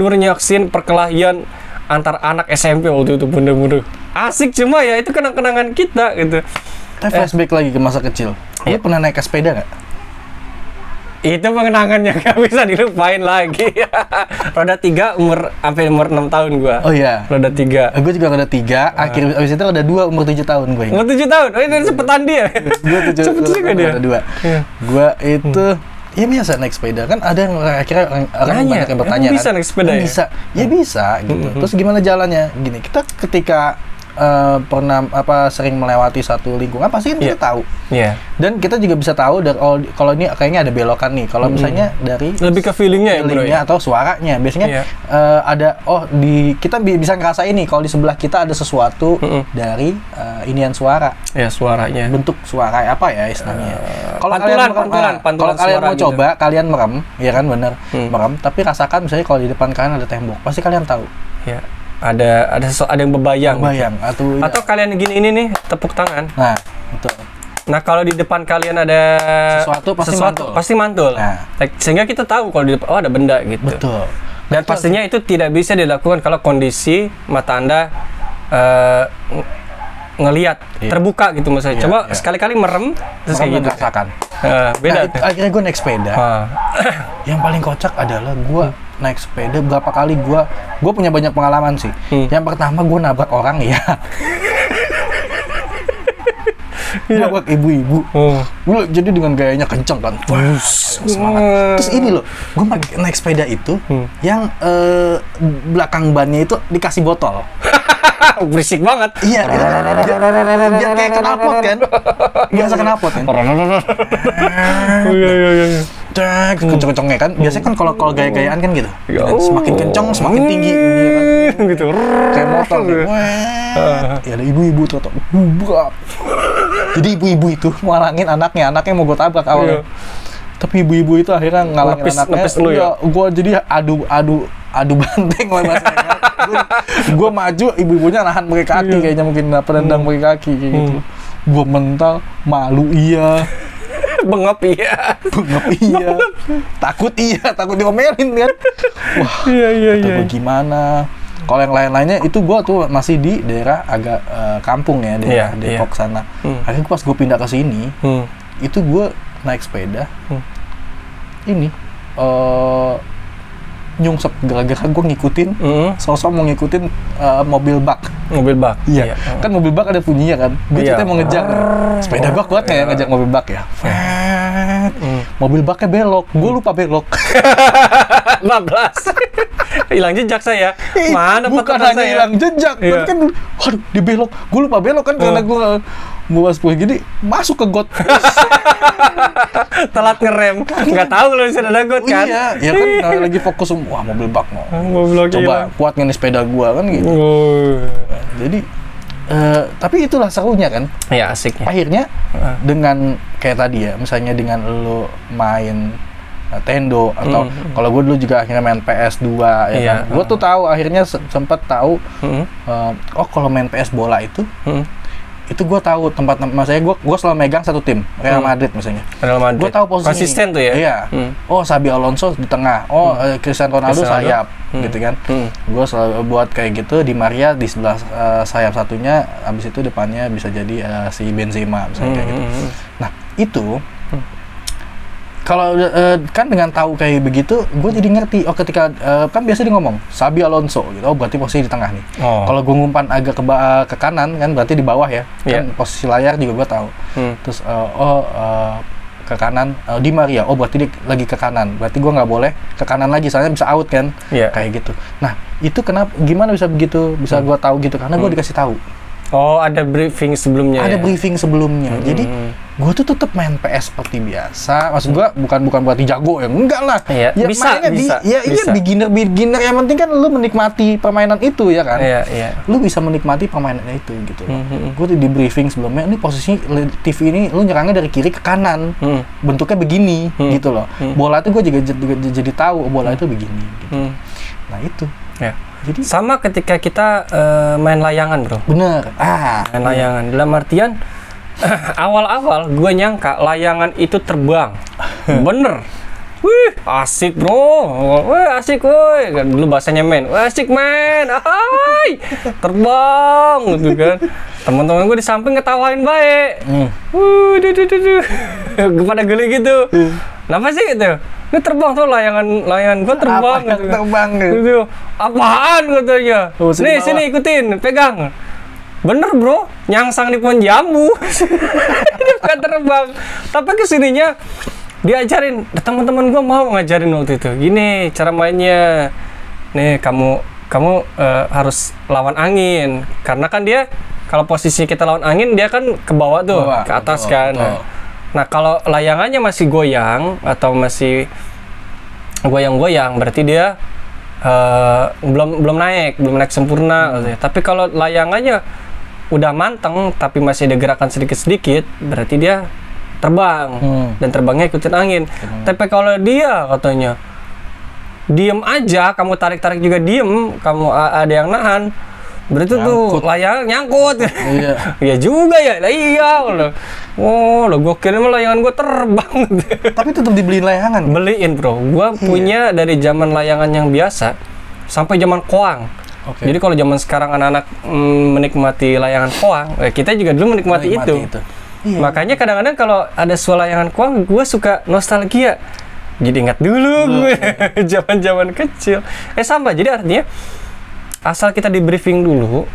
bener-bener nyaksin perkelahian antar anak SMP waktu itu, bener-bener asik. Cuma ya itu kenang-kenangan kita gitu. Kita flashback lagi ke masa kecil. Lu pernah naik sepeda nggak? Itu pengenangannya gak bisa dilupain lagi. Roda 3 sampai umur 6 tahun gua. Oh iya. Roda 3. Gue juga roda 3, abis itu roda 2 umur 7 tahun gue. Umur 7 tahun. Oh, ini sepetan dia. Gue 7 Cepet juga dia. roda 2. Iya. Gue itu ya biasa naik sepeda kan, ada yang akhirnya orang Nanya, banyak yang bertanya emang bisa kan, naik sepeda ya? Bisa, ya bisa gitu. Terus gimana jalannya? Gini, kita ketika pernah sering melewati satu lingkungan pasti kan kita tahu. Iya. Dan kita juga bisa tahu dari kalau ini kayaknya ada belokan nih. Kalau misalnya dari Lebih ke feelingnya ya bro ya? atau suaranya. Biasanya ada kita bisa ngerasain nih kalau di sebelah kita ada sesuatu dari inian suara. Ya suaranya. Bentuk suara apa ya istilahnya. Pantulan Kalau kalian mau gitu. coba, kalian merem, ya kan bener, merem. Tapi rasakan misalnya kalau di depan kalian ada tembok, pasti kalian tahu. Ya. Ada yang bebayang. Gitu. Atau kalian gini ini nih tepuk tangan. Nah, betul. Nah kalau di depan kalian ada Sesuatu pasti mantul. Nah. Sehingga kita tahu kalau di depan ada benda gitu. Betul. Dan pastinya itu tidak bisa dilakukan kalau kondisi mata Anda ngelihat terbuka gitu maksudnya. Coba sekali-kali merem terus kayak gitu. Rasakan. Beda. Nah, akhirnya gue naik sepeda. Yang paling kocak adalah gue naik sepeda berapa kali gue punya banyak pengalaman sih. Yang pertama gue nabrak orang ya. Nabrak ibu-ibu. Gue jadi dengan gayanya kenceng kan. Wah, semangat. Terus ini loh, gue naik sepeda itu yang belakang bannya itu dikasih botol. Berisik banget. Iya. Dia kayak knalpot kan. Biasa knalpot kan. Iya. Kenceng-kencengnya kan. Biasanya kan kalau gaya-gayaan kan gitu. Semakin kenceng, semakin tinggi gitu. Kayak motor gitu. Ya ada ibu-ibu tuh. Jadi ibu-ibu itu ngalangin anaknya mau gue tabrak awalnya. Tapi ibu-ibu itu akhirnya ngalangin anaknya. Ya? Gue jadi adu banteng lah bahasanya. Gue maju, ibu-ibunya nahan pakai kaki kayaknya mungkin penendang pakai kaki kayak gitu. Gue mental, malu iya. Bengap iya. Takut diomelin kan. Wah, iya. Gimana? Kalau yang lain-lainnya itu gue tuh masih di daerah agak kampung ya, daerah Depok sana. Akhirnya pas gue pindah ke sini, itu gue naik sepeda. Ini nyungsep gara-gara gue ngikutin, sosok mau ngikutin mobil bak. Iya. Kan mobil bak ada bunyinya kan. Gue ceritanya mau ngejar. Sepeda gue kuat nggak ya ngajak mobil bak ya? Mobil baknya belok. Gue lupa belok. 15. Hilang jejak saya. Mana bukan hanya hilang jejak, tapi kan waduh dibelok. Gue lupa belok kan karena gue bawa sepuluh gini masuk ke got. Telat ngerem. Nggak tahu kalau bisa ada got kan. Iya, ya kan lagi fokus wah mobil bak mau. Coba kuat nih sepeda gue kan gitu. Jadi tapi itulah serunya kan. Iya, asiknya. Akhirnya dengan kayak tadi ya, misalnya dengan lo main Nintendo atau kalau gue dulu juga akhirnya main PS2 ya kan. Gue tuh tahu akhirnya sempat tahu kalau main PS bola itu gue tahu tempat misalnya gue selalu megang satu tim Real Madrid misalnya. Gue tahu posisi konsisten tuh ya. Iya. Xabi Alonso di tengah. Cristiano Ronaldo sayap gitu kan. Gue selalu buat kayak gitu. Di Maria di sebelah sayap satunya, abis itu depannya bisa jadi si Benzema misalnya kayak gitu. Nah itu kalau kan dengan tahu kayak begitu, gue jadi ngerti. Ketika kan biasa dia ngomong Xabi Alonso, gitu. Berarti posisi di tengah nih. Kalau gue ngumpan agak ke kanan, kan berarti di bawah ya. Kan posisi layar juga gue tahu. Terus ke kanan Di Maria. Berarti dia lagi ke kanan. Berarti gue nggak boleh ke kanan lagi, soalnya bisa out kan. Kayak gitu. Nah itu gimana bisa begitu? Bisa gue tahu gitu karena gue dikasih tahu. Ada briefing sebelumnya. Ada briefing sebelumnya. Jadi gue tuh tetap main PS seperti biasa. Maksud gue bukan berarti jago ya, enggak lah. Ya bisa. Beginner. Yang penting kan lu menikmati permainan itu ya kan. Iya. Lu bisa menikmati permainan itu gitu. Gue tuh di briefing sebelumnya. Ini posisi TV ini lu nyerangnya dari kiri ke kanan. Bentuknya begini gitu loh. Bola itu gue juga jadi tahu bola itu begini. Gitu. Nah itu. Ya. Jadi sama ketika kita main layangan bro. Bener. Main layangan. Dalam artian awal-awal gue nyangka layangan itu terbang. Bener. Wih asik bro. Wih asik woi. Dulu bahasanya men. Wih asik men. Hai. Terbang gitu kan. Teman-teman gue di samping ngetawain baik. Pada geli gitu. Kenapa sih gitu? Ini terbang tuh layangan gue terbang gitu. Terbang gitu. Apaan katanya? Nih sini ikutin, pegang. Bener bro, nyangsang di pohon jambu. Ini bukan terbang. Tapi kesininya diajarin. Teman-teman gue mau ngajarin waktu itu. Gini cara mainnya. Nih kamu harus lawan angin. Karena kan dia kalau posisi kita lawan angin dia kan ke bawah tuh, ke atas kan. Nah kalau layangannya masih goyang atau masih goyang-goyang berarti dia belum naik sempurna. Tapi kalau layangannya udah manteng tapi masih ada gerakan sedikit-sedikit berarti dia terbang dan terbangnya ikutin angin. Tapi kalau dia katanya diem aja, kamu tarik-tarik juga diem, kamu ada yang nahan, berarti tuh layangan nyangkut. Iya juga ya. Iya lo gue kira layangan gue terbang. Tapi tetap dibeliin layangan. Beliin bro. Gue punya dari zaman layangan yang biasa sampai zaman koang. Jadi kalau zaman sekarang anak-anak menikmati layangan koang, kita juga dulu menikmati itu. Makanya kadang-kadang kalau ada suara layangan koang, gue suka nostalgia. Jadi ingat dulu gue zaman-zaman kecil. Sama, jadi artinya asal kita di briefing dulu.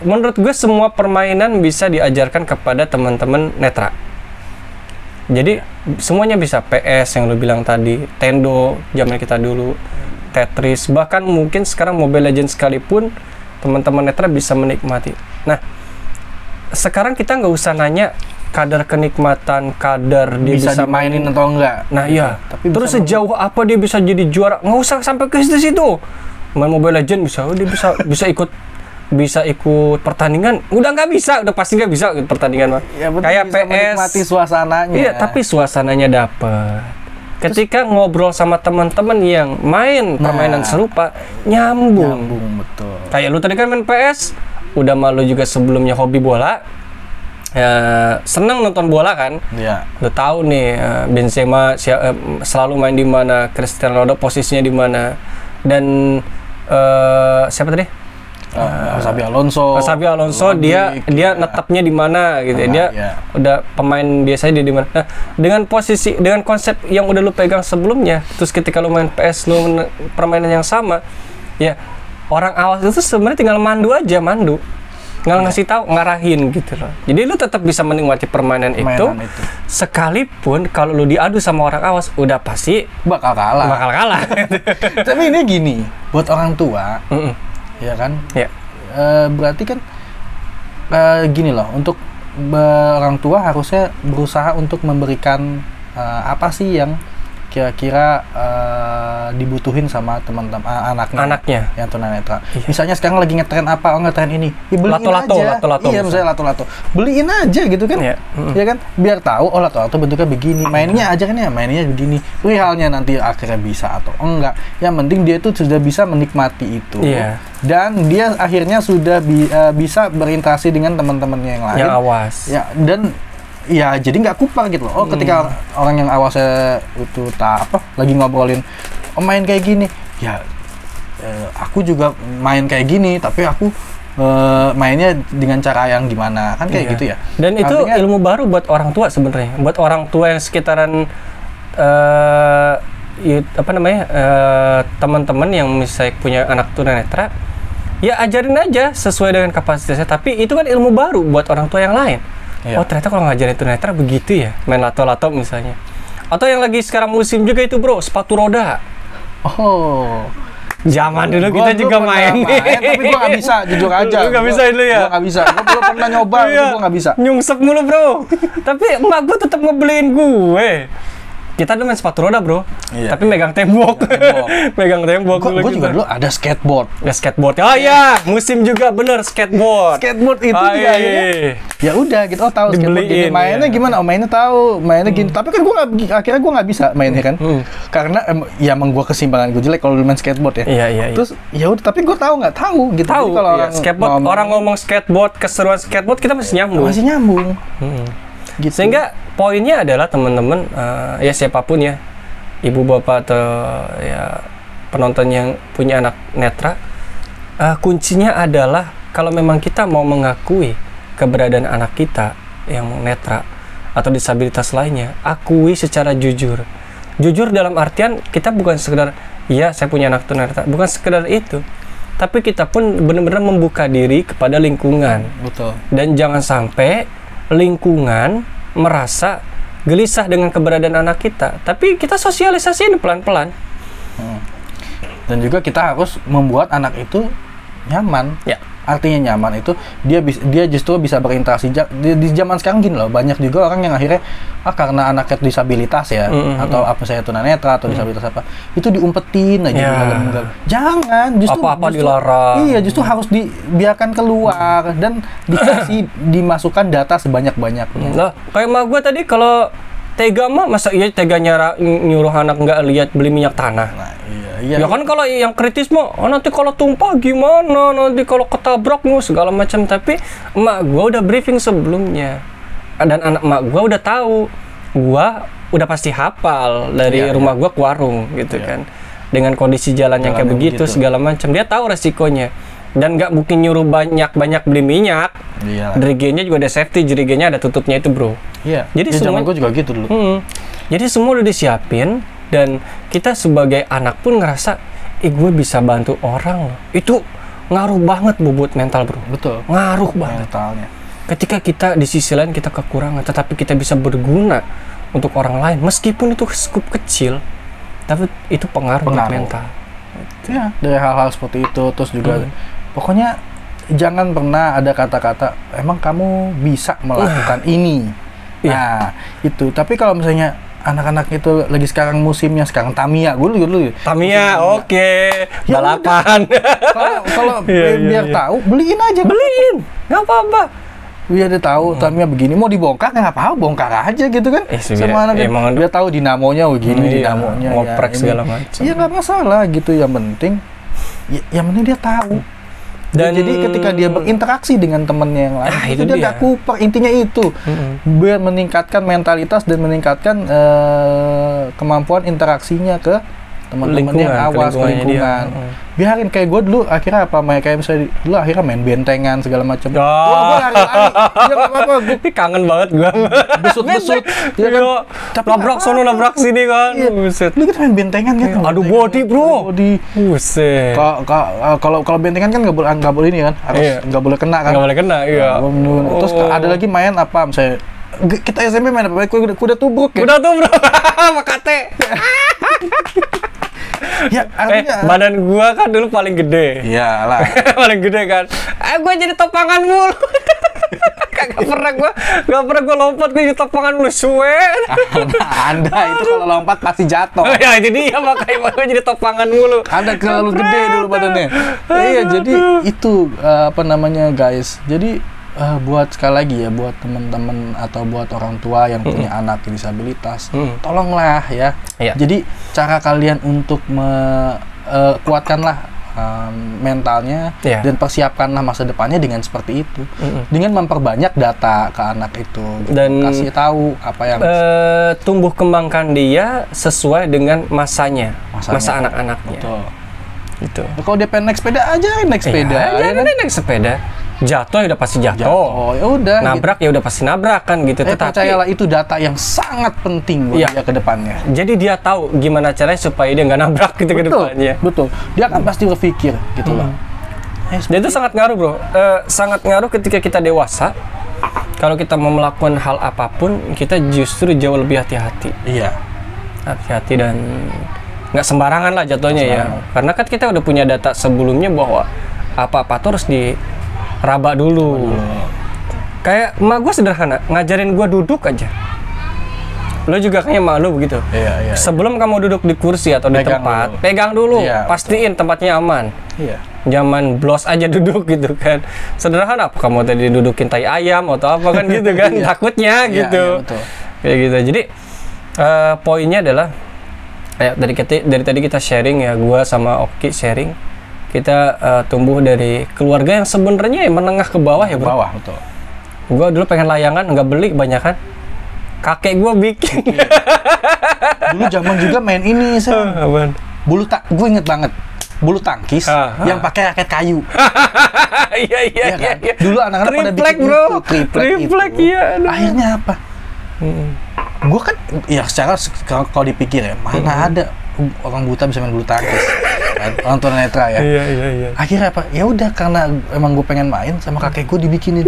Menurut gue semua permainan bisa diajarkan kepada teman-teman netra. Jadi semuanya bisa, PS yang lu bilang tadi, Tendo zaman kita dulu, Tetris, bahkan mungkin sekarang Mobile Legends sekalipun teman-teman netra bisa menikmati. Nah, sekarang kita nggak usah nanya kadar kenikmatan, kadar dia bisa dimainin atau enggak. Nah iya, tapi terus sejauh apa dia bisa jadi juara, nggak usah sampai ke situ. Main Mobile Legends dia bisa ikut pertandingan, udah nggak bisa, udah pasti nggak bisa ikut pertandingan mah. Ya, kayak PS, menikmati suasananya. Iya, tapi suasananya dapet. Ketika ngobrol sama teman-teman yang main permainan serupa, nyambung, betul. Kayak lu tadi kan main PS, udah malu juga sebelumnya hobi bola. Senang nonton bola kan? Iya. Lu tahu nih Benzema selalu main di mana, Cristiano Ronaldo posisinya di mana, dan siapa tadi? Xabi Alonso dia netapnya di mana gitu ya. Dia udah pemain biasanya dia di mana. Nah, dengan konsep yang udah lu pegang sebelumnya, terus ketika lu main PS lu permainan yang sama, ya orang awas itu sebenarnya tinggal mandu, ngasih tahu, ngarahin gitu loh. Jadi lu tetap bisa menikmati permainan itu. Sekalipun kalau lu diadu sama orang awas, udah pasti bakal kalah. Tapi ini gini, buat orang tua, ya kan? Ya. Berarti kan gini loh, untuk orang tua harusnya berusaha untuk memberikan apa sih yang kira-kira dibutuhin sama teman-teman anaknya yang tunanetra. Iya. Misalnya sekarang lagi ngetren apa, ngetren ini, ya beliin lato-lato. Iya, misalnya lato-lato, beliin aja gitu kan. Iya. Ya kan, biar tahu lato-lato bentuknya begini, mainnya aja kan ya, mainnya begini. Perihalnya nanti akhirnya bisa atau enggak. Yang penting dia itu sudah bisa menikmati itu. Iya. Dan dia akhirnya sudah bisa berinteraksi dengan teman-temannya yang lain. Yang awas. Ya, dan ya jadi nggak kupar gitu loh. Ketika orang yang awasnya itu lagi ngobrolin, main kayak gini, ya aku juga main kayak gini, tapi aku mainnya dengan cara yang gimana kan kayak gitu ya. Dan itu artinya, ilmu baru buat orang tua sebenarnya, buat orang tua yang sekitaran teman-teman yang misalnya punya anak tunanetra, ya ajarin aja sesuai dengan kapasitasnya. Tapi itu kan ilmu baru buat orang tua yang lain. Iya. Oh ternyata kalau ngajarin tunanetra begitu ya, main lato-lato misalnya. Atau yang lagi sekarang musim juga itu bro, sepatu roda. Oh, zaman dulu kita juga main. Tapi gua nggak bisa, jujur aja. Lu nggak bisa dulu ya? Gua nggak bisa, gua belum pernah nyoba, gua nggak bisa. Nyungsep mulu bro. Tapi emak gua tetap ngebeliin gue. Kita dulu main sepatu roda bro, tapi megang tembok. Megang tembok. Gue juga dulu ada skateboard. Oh iya, musim juga bener skateboard. Skateboard itu dia ya udah gitu. Oh tahu skateboard gini mainnya gimana? Oh mainnya tahu, mainnya gini. Tapi kan akhirnya gue nggak bisa mainnya kan, karena ya emang gue kesimpangan gue jelek kalau main skateboard ya. Iya. Terus ya udah, tapi gue nggak tahu gitu. Tahu kalau orang ngomong skateboard, keseruan skateboard kita masih nyambung. Gitu. Sehingga poinnya adalah teman-teman, ya siapapun ya, ibu bapak atau ya penonton yang punya anak netra, kuncinya adalah kalau memang kita mau mengakui keberadaan anak kita yang netra atau disabilitas lainnya, akui secara jujur. Jujur dalam artian kita bukan sekedar ya saya punya anak tunanetra, bukan sekedar itu, tapi kita pun benar-benar membuka diri kepada lingkungan. Betul. Dan jangan sampai lingkungan merasa gelisah dengan keberadaan anak kita, tapi kita sosialisasiin pelan-pelan. Dan juga kita harus membuat anak itu nyaman. Ya. Artinya nyaman itu dia justru bisa berinteraksi. Di zaman sekarang gini loh, banyak juga orang yang akhirnya karena anaknya disabilitas ya, atau apa saya tunanetra atau disabilitas apa, itu diumpetin aja. Jangan, justru apa-apa dilarang. Iya, justru harus dibiarkan keluar dan dimasukkan data sebanyak-banyaknya. Nah, kayak emak gue tadi kalau tega mah, masa iya tega nyuruh anak nggak lihat beli minyak tanah? Nah, iya. Ya kan kalau yang kritis mah, nanti kalau tumpah gimana, nanti kalau ketabrak segala macam. Tapi emak gua udah briefing sebelumnya, dan anak emak gua udah tahu, gua udah pasti hafal dari rumah gua ke warung gitu kan, dengan kondisi jalan yang kayak begitu segala macam. Dia tahu resikonya. Dan nggak mungkin nyuruh banyak beli minyak. Jerigennya juga ada safety, jerigennya ada tutupnya itu bro. Iya. Jadi semuanya gue juga gitu dulu. Jadi semua udah disiapin, dan kita sebagai anak pun ngerasa, gue bisa bantu orang loh. Itu ngaruh banget buat mental, bro. Betul. Ngaruh banget. Mentalnya. Ketika kita di sisi lain kita kekurangan, tetapi kita bisa berguna untuk orang lain, meskipun itu skup kecil, tapi itu pengaruh. Buat mental. Ya, dari hal-hal seperti itu. Terus juga pokoknya jangan pernah ada kata-kata emang kamu bisa melakukan ini. Nah, itu. Tapi kalau misalnya anak-anak itu lagi sekarang musimnya sekarang Tamiya, gue dulu. Tamiya, oke. Balapan. Kalau biar tahu, beliin aja. Beliin. Nggak apa-apa. Biar dia tahu Tamiya begini, mau dibongkar nggak apa-apa, bongkar aja gitu kan. Sama anak dia tahu dinamonya begini, dinamonya ngoprek segala macam. Iya, nggak masalah gitu, yang penting dia tahu. Dan jadi ketika dia berinteraksi dengan temennya yang lain, itu dia nggak kuper. Intinya itu, biar meningkatkan mentalitas dan meningkatkan kemampuan interaksinya ke teman-teman yang awas, lingkungan. Biarin kayak gue dulu, akhirnya apa? Kayak misalnya dulu akhirnya main bentengan segala macam. Wah, gue lari-lari. Ya nggak apa-apa. Gue kangen banget gue. Besut-besut. Ya kan? Nabrak sono, nabrak sini kan. Buset. Lu kita main bentengan kan? Aduh, body bro. Buset. Kalau bentengan kan nggak boleh ini kan? Harus nggak boleh kena kan? Nggak boleh kena, iya. Terus ada lagi main apa? Misalnya kita SMP main apa? Kuda tubruk ya? Kuda tubruk. Makate. Ya, artinya badan gua kan dulu paling gede. Iyalah. Paling gede kan. Gua jadi topangan mulu. Gak pernah gua lompat, gua jadi topangan mulu. Suwe. Anda itu kalau lompat pasti jatuh. Ya jadi ya makanya gua jadi topangan mulu. Anda terlalu gede dulu badannya. Iya, jadi itu guys. Jadi buat sekali lagi ya, buat teman-teman atau buat orang tua yang punya anak disabilitas, tolonglah ya. Jadi cara kalian untuk kuatkanlah mentalnya dan persiapkanlah masa depannya dengan seperti itu, dengan memperbanyak data ke anak itu, gitu. Dan kasih tahu apa yang tumbuh kembangkan dia sesuai dengan masa anak-anaknya. Betul. Gitu. Kalau dia pengen naik sepeda aja, naik sepeda. Naik sepeda. Jatuh ya udah pasti jatuh. Ya udah. Nabrak gitu. Ya udah pasti nabrak kan gitu. Tetapi percayalah itu data yang sangat penting buat dia ke depannya. Jadi dia tahu gimana caranya supaya dia nggak nabrak gitu ke depannya. Betul. Dia akan pasti berpikir gitu loh. Dan itu sangat ngaruh, bro. Sangat ngaruh ketika kita dewasa. Kalau kita mau melakukan hal apapun, kita justru jauh lebih hati-hati. Iya. Hati-hati dan nggak sembarangan lah jatuhnya ya. Karena kan kita udah punya data sebelumnya bahwa apa-apa tuh harus diraba dulu. Kayak emak gue sederhana, ngajarin gue duduk aja. Lo juga kayaknya malu begitu. Iya. Sebelum kamu duduk di kursi atau di tempat, pegang dulu, pastiin tempatnya aman. Iya. Jangan blos aja duduk gitu kan. Sederhana, apa kamu tadi dudukin tai ayam atau apa kan gitu kan? Takutnya gitu. Betul. Kayak gitu. Jadi poinnya adalah dari tadi kita sharing ya, gue sama Oki sharing. Kita tumbuh dari keluarga yang sebenarnya menengah ke bawah ya, bro. Bawah, betul. Gue dulu pengen layangan, nggak beli kebanyakan. Kakek gue bikin. Dulu zaman juga main ini, gue inget banget. Bulu tangkis yang pakai raket kayu. Iya. Dulu anak-anak pada bikin bro. itu, triplek itu. Iya. Akhirnya apa? Gue kan, ya secara kalau dipikir ya, mana ada orang buta bisa main bulu tangkis. Orang tunanetra ya. Iya. Akhirnya apa? Ya udah, karena emang gue pengen main sama kakek gue dibikinin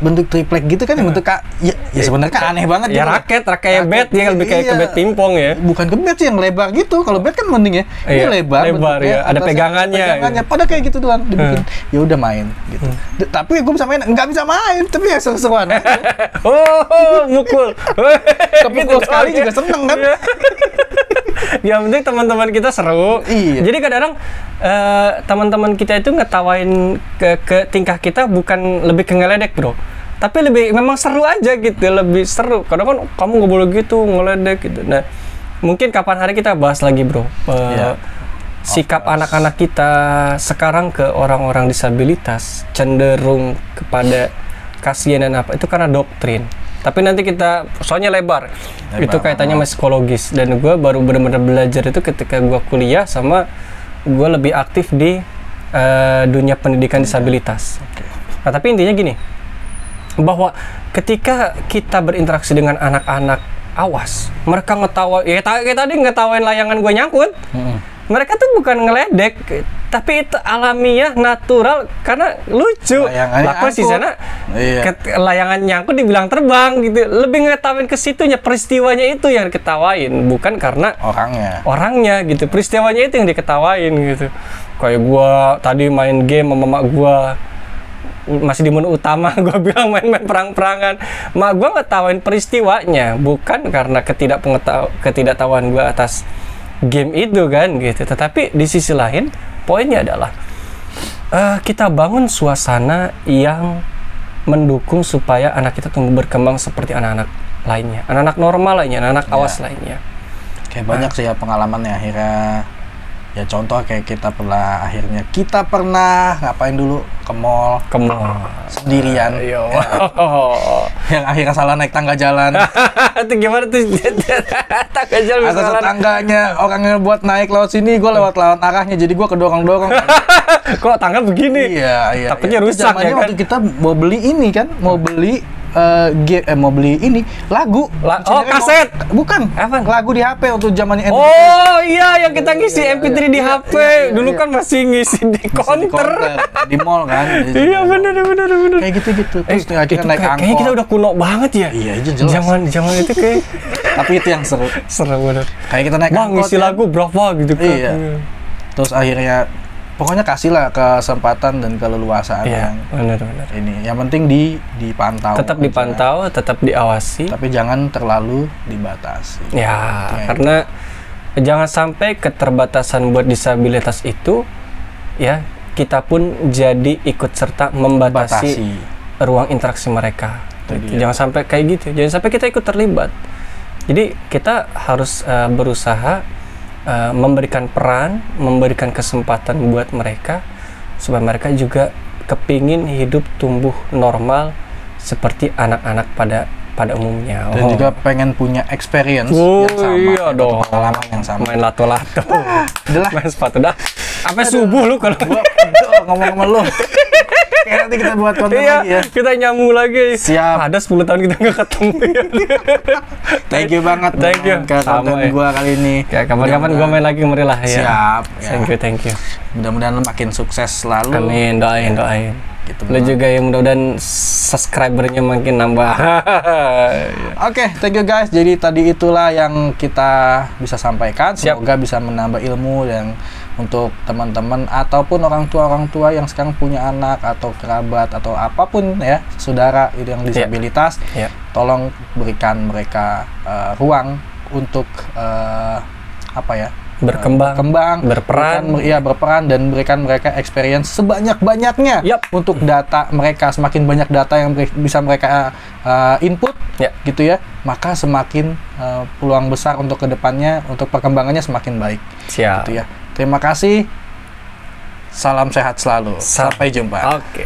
bentuk triplek gitu kan, bentuk ya sebenarnya kan aneh banget. Ya gitu. raket kayak bat ya, lebih kayak ke bat pingpong ya. Bukan ke bat sih, yang lebar gitu. Kalau bat kan mending ya. Ini lebar ya. Ada pegangannya. Pada kayak gitu doang dibikin. Ya udah main gitu. Tapi gue bisa main, nggak bisa main, tapi ya seru-seruan. Mukul. Kepukul sekali juga seneng kan. Yang penting teman-teman kita seru. Iya. Jadi kadang-kadang teman-teman kita itu ngetawain ke tingkah kita bukan lebih ke ngeledek, bro. Tapi lebih memang seru aja gitu, lebih seru. Kadang kan kamu nggak boleh gitu ngeledek gitu. Nah, mungkin kapan hari kita bahas lagi, bro. Sikap anak-anak kita sekarang ke orang-orang disabilitas cenderung kepada kasihan dan apa itu karena doktrin. Tapi nanti kita soalnya lebar. Itu kaitannya sama psikologis, dan gue baru benar-benar belajar itu ketika gue kuliah sama gue lebih aktif di dunia pendidikan disabilitas. Nah, tapi intinya gini, bahwa ketika kita berinteraksi dengan anak-anak awas. Mereka ngetawa, ya kayak tadi ngetawain layangan gue nyangkut. Mereka tuh bukan ngeledek, tapi itu alamiah, natural, karena lucu. Laku sih sana, layangan nyangkut dibilang terbang gitu. Lebih ngetawain ke situnya, peristiwanya itu yang diketawain, bukan karena orangnya gitu. Peristiwanya itu yang diketawain gitu. Kayak gua tadi main game sama mak gua, masih di menu utama, gue bilang main-main perang-perangan. Mak gue ngetawain peristiwanya, bukan karena ketidaktahuan gue atas game itu kan gitu. Tetapi di sisi lain, poinnya adalah kita bangun suasana yang mendukung supaya anak kita tumbuh berkembang seperti anak-anak lainnya, anak-anak normal lainnya, anak-anak awas lainnya. Kayak banyak sih ya pengalamannya akhirnya. Ya contoh kayak kita pernah ngapain dulu ke mall sendirian ya. Yang akhirnya salah naik tangga jalan. Itu gimana tuh? Tangga jalan atau tangganya orangnya buat naik lewat sini, gue lewat lawan arahnya, jadi gue kedorong-dorong. Kok tangga begini? Iya. Takutnya rusak ya kan? Waktu kita mau beli ini kan, mau beli ini lagu. Kaset. Bukan. Apa? Lagu di HP untuk zamannya MP3. Oh iya, yang kita ngisi MP3 di HP. Dulu kan masih ngisi di counter. Di mall kan. Iya benar. Kayak gitu. Terus akhirnya naik angkot. Kayaknya kita udah kuno banget ya. Iya, jelas. Zaman itu kayak. Tapi itu yang seru. Seru bener. Kayak kita naik angkot. Ngisi lagu berapa gitu kan. Iya. Terus akhirnya pokoknya kasihlah kesempatan dan keleluasaan yang benar. Ini yang penting dipantau. Tetap dipantau, tetap diawasi. Tapi jangan terlalu dibatasi. Ya, karena jangan sampai keterbatasan buat disabilitas itu ya kita pun jadi ikut serta membatasi ruang interaksi mereka. Jangan sampai kayak gitu. Jangan sampai kita ikut terlibat. Jadi kita harus berusaha memberikan peran, memberikan kesempatan buat mereka supaya mereka juga kepingin hidup tumbuh normal seperti anak-anak pada umumnya. Dan juga pengen punya experience yang sama, iya dong, pengalaman yang sama. Main lato-lato, main sepatu dah. Sampai subuh lu kalau gua ngomong sama lu. Kayak nanti kita buat konten lagi ya. Kita nyambung lagi. Siap. Ada 10 tahun kita nggak ketemu. Thank you banget. Thank you. Ke konten gua kali ini. Ya, kapan-kapan gua main lagi kemari lah ya. Siap. Thank you. Mudah-mudahan makin sukses selalu. Amin, doain. Gitu, lu juga ya, mudah-mudahan subscribernya makin nambah. Oke, thank you guys. Jadi tadi itulah yang kita bisa sampaikan. Semoga bisa menambah ilmu dan untuk teman-teman ataupun orang tua yang sekarang punya anak atau kerabat atau apapun ya, saudara itu yang disabilitas, tolong berikan mereka ruang untuk berkembang, berperan dan berikan mereka experience sebanyak-banyaknya untuk data mereka. Semakin banyak data yang bisa mereka input gitu ya, maka semakin peluang besar untuk kedepannya, untuk perkembangannya semakin baik. Siap. Gitu ya. Terima kasih. Salam sehat selalu. Sampai jumpa. Oke.